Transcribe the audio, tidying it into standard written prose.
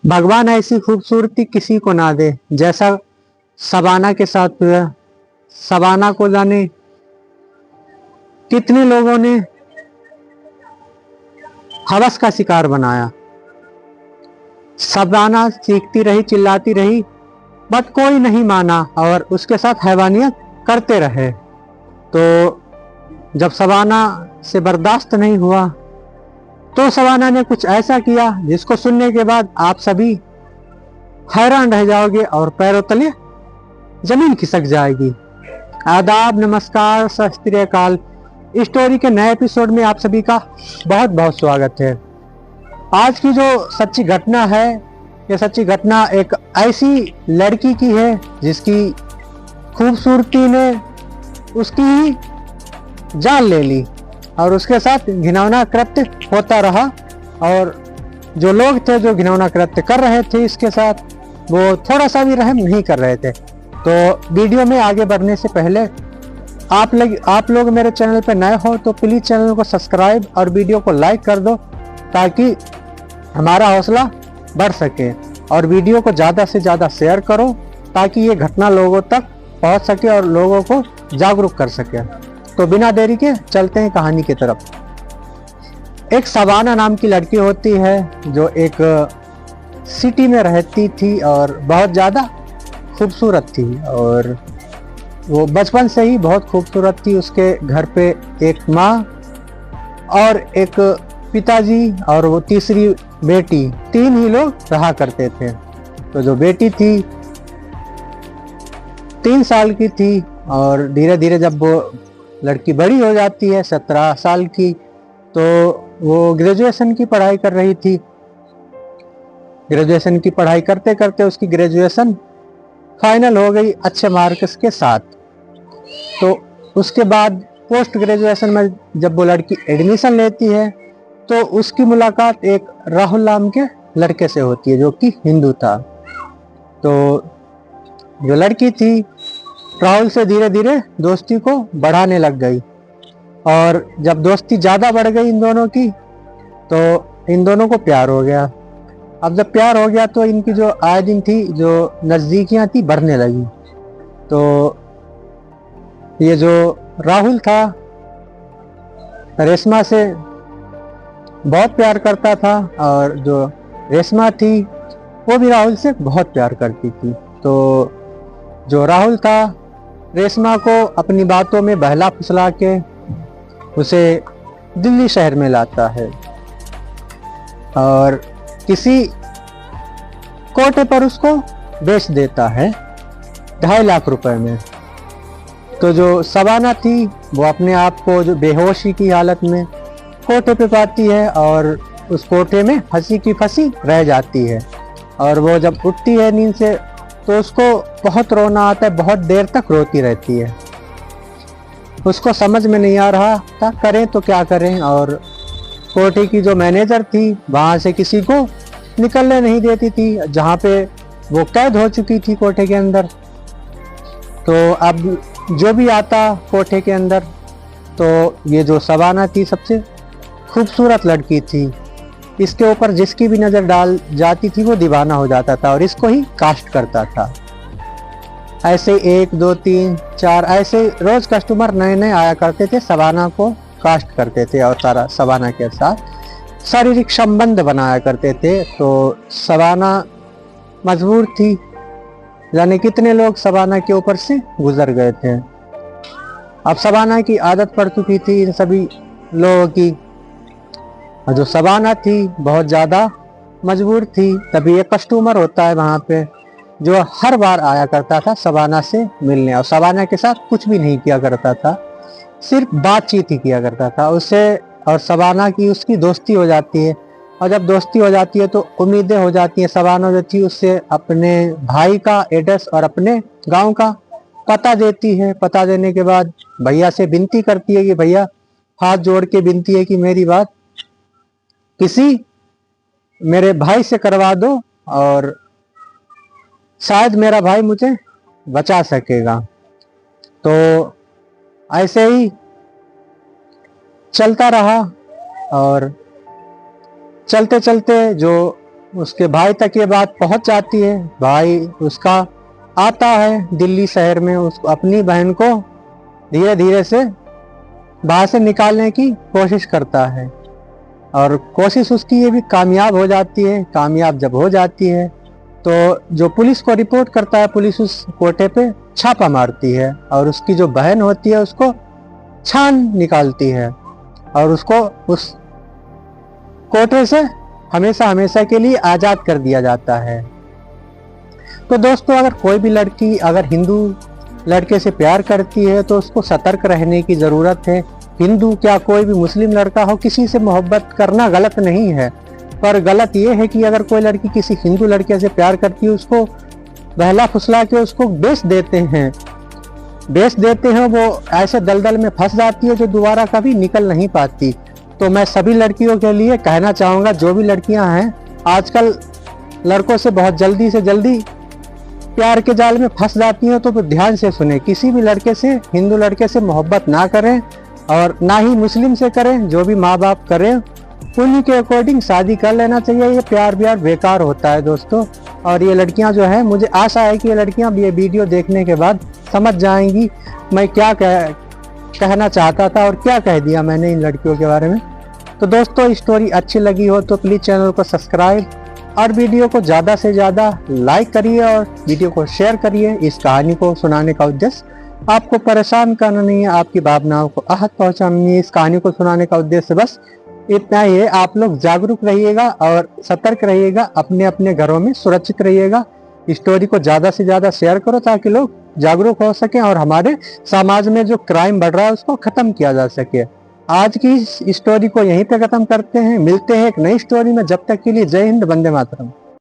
भगवान ऐसी खूबसूरती किसी को ना दे जैसा शबाना के साथ हुआ। शबाना को जाने कितने लोगों ने हवस का शिकार बनाया। शबाना चीखती रही, चिल्लाती रही, बट कोई नहीं माना और उसके साथ हैवानियत करते रहे। तो जब शबाना से बर्दाश्त नहीं हुआ तो शबाना ने कुछ ऐसा किया जिसको सुनने के बाद आप सभी हैरान रह जाओगे और पैरों तले जमीन खिसक जाएगी। आदाब, नमस्कार, सत श्री अकाल। स्टोरी के नए एपिसोड में आप सभी का बहुत बहुत स्वागत है। आज की जो सच्ची घटना है, ये सच्ची घटना एक ऐसी लड़की की है जिसकी खूबसूरती ने उसकी ही जान ले ली और उसके साथ घिनौना कृत्य होता रहा। और जो लोग थे जो घिनौना कृत्य कर रहे थे इसके साथ, वो थोड़ा सा भी रहम नहीं कर रहे थे। तो वीडियो में आगे बढ़ने से पहले आप लोग मेरे चैनल पर नए हो तो प्लीज़ चैनल को सब्सक्राइब और वीडियो को लाइक कर दो ताकि हमारा हौसला बढ़ सके, और वीडियो को ज़्यादा से ज़्यादा शेयर करो ताकि ये घटना लोगों तक पहुंच सके और लोगों को जागरूक कर सके। तो बिना देरी के चलते हैं कहानी की तरफ। एक शबाना नाम की लड़की होती है जो एक सिटी में रहती थी और बहुत ज़्यादा खूबसूरत थी, और वो बचपन से ही बहुत खूबसूरत थी। उसके घर पे एक माँ और एक पिताजी और वो तीसरी बेटी, तीन ही लोग रहा करते थे। तो जो बेटी थी 3 साल की थी और धीरे धीरे जब वो लड़की बड़ी हो जाती है 17 साल की, तो वो ग्रेजुएशन की पढ़ाई कर रही थी। ग्रेजुएशन की पढ़ाई करते करते उसकी ग्रेजुएशन फाइनल हो गई अच्छे मार्क्स के साथ। तो उसके बाद पोस्ट ग्रेजुएशन में जब वो लड़की एडमिशन लेती है तो उसकी मुलाकात एक राहुल नाम के लड़के से होती है जो कि हिंदू था। तो जो लड़की थी राहुल से धीरे धीरे दोस्ती को बढ़ाने लग गई, और जब दोस्ती ज़्यादा बढ़ गई इन दोनों की तो इन दोनों को प्यार हो गया। अब जब प्यार हो गया तो इनकी जो आए दिन थी जो नज़दीकियाँ थी बढ़ने लगी। तो ये जो राहुल था रेशमा से बहुत प्यार करता था, और जो रेशमा थी वो भी राहुल से बहुत प्यार करती थी। तो जो राहुल था रेशमा को अपनी बातों में बहला फुसला के उसे दिल्ली शहर में लाता है और किसी कोटे पर उसको बेच देता है 2.5 लाख रुपए में। तो जो शबाना थी वो अपने आप को जो बेहोशी की हालत में कोठे पे पाती है और उस कोठे में फंसी की फंसी रह जाती है। और वो जब उठती है नींद से तो उसको बहुत रोना आता है, बहुत देर तक रोती रहती है। उसको समझ में नहीं आ रहा था करें तो क्या करें, और कोठे की जो मैनेजर थी वहाँ से किसी को निकलने नहीं देती थी जहाँ पे वो कैद हो चुकी थी कोठे के अंदर। तो अब जो भी आता कोठे के अंदर, तो ये जो शबाना थी सबसे खूबसूरत लड़की थी, इसके ऊपर जिसकी भी नज़र डाल जाती थी वो दीवाना हो जाता था और इसको ही कास्ट करता था। ऐसे 1 2 3 4 ऐसे रोज कस्टमर नए नए आया करते थे, शबाना को कास्ट करते थे और सारा शबाना के साथ शारीरिक संबंध बनाया करते थे। तो शबाना मजबूर थी, जाने कितने लोग शबाना के ऊपर से गुजर गए थे। अब शबाना की आदत पड़ चुकी थी इन सभी लोगों की। जो शबाना थी बहुत ज़्यादा मजबूर थी। तभी एक कस्टमर होता है वहाँ पे जो हर बार आया करता था शबाना से मिलने, और शबाना के साथ कुछ भी नहीं किया करता था, सिर्फ बातचीत ही किया करता था उससे। और शबाना की उसकी दोस्ती हो जाती है, और जब दोस्ती हो जाती है तो उम्मीदें हो जाती हैं। शबाना जो थी उससे अपने भाई का एड्रेस और अपने गांव का पता देती है। पता देने के बाद भैया से विनती करती है कि भैया, हाथ जोड़ के विनती है कि मेरी बात किसी मेरे भाई से करवा दो और शायद मेरा भाई मुझे बचा सकेगा। तो ऐसे ही चलता रहा, और चलते चलते जो उसके भाई तक ये बात पहुंच जाती है। भाई उसका आता है दिल्ली शहर में, उस अपनी बहन को धीरे धीरे से बाहर से निकालने की कोशिश करता है और कोशिश उसकी ये भी कामयाब हो जाती है। कामयाब जब हो जाती है तो जो पुलिस को रिपोर्ट करता है, पुलिस उस कोटे पे छापा मारती है और उसकी जो बहन होती है उसको छान निकालती है और उसको उस कोटे से हमेशा हमेशा के लिए आज़ाद कर दिया जाता है। तो दोस्तों, अगर कोई भी लड़की अगर हिंदू लड़के से प्यार करती है तो उसको सतर्क रहने की ज़रूरत है। हिंदू क्या कोई भी मुस्लिम लड़का हो, किसी से मोहब्बत करना गलत नहीं है, पर गलत ये है कि अगर कोई लड़की किसी हिंदू लड़के से प्यार करती है, उसको बहला फुसला के उसको बेच देते हैं, वो ऐसे दलदल में फंस जाती है जो दोबारा कभी निकल नहीं पाती। तो मैं सभी लड़कियों के लिए कहना चाहूँगा, जो भी लड़कियाँ हैं आजकल लड़कों से बहुत जल्दी से जल्दी प्यार के जाल में फंस जाती हैं, तो ध्यान से सुने, किसी भी लड़के से, हिंदू लड़के से मोहब्बत ना करें और ना ही मुस्लिम से करें। जो भी माँ बाप करें उन्हीं के अकॉर्डिंग शादी कर लेना चाहिए। ये प्यार व्यार बेकार होता है दोस्तों। और ये लड़कियां जो है, मुझे आशा है कि ये लड़कियां ये वीडियो देखने के बाद समझ जाएंगी मैं क्या कहना चाहता था और क्या कह दिया मैंने इन लड़कियों के बारे में। तो दोस्तों, स्टोरी अच्छी लगी हो तो प्लीज़ चैनल को सब्सक्राइब और वीडियो को ज़्यादा से ज़्यादा लाइक करिए और वीडियो को शेयर करिए। इस कहानी को सुनाने का उद्देश्य आपको परेशान करना नहीं है, आपकी भावनाओं को आहत पहुंचाना नहीं है। इस कहानी को सुनाने का उद्देश्य बस इतना ही है। आप लोग जागरूक रहिएगा और सतर्क रहिएगा, अपने अपने घरों में सुरक्षित रहिएगा। स्टोरी को ज़्यादा से ज़्यादा शेयर करो ताकि लोग जागरूक हो सकें और हमारे समाज में जो क्राइम बढ़ रहा है उसको ख़त्म किया जा सके। आज की इस स्टोरी को यहीं पे ख़त्म करते हैं, मिलते हैं एक नई स्टोरी में। जब तक के लिए जय हिंद, वंदे मातरम।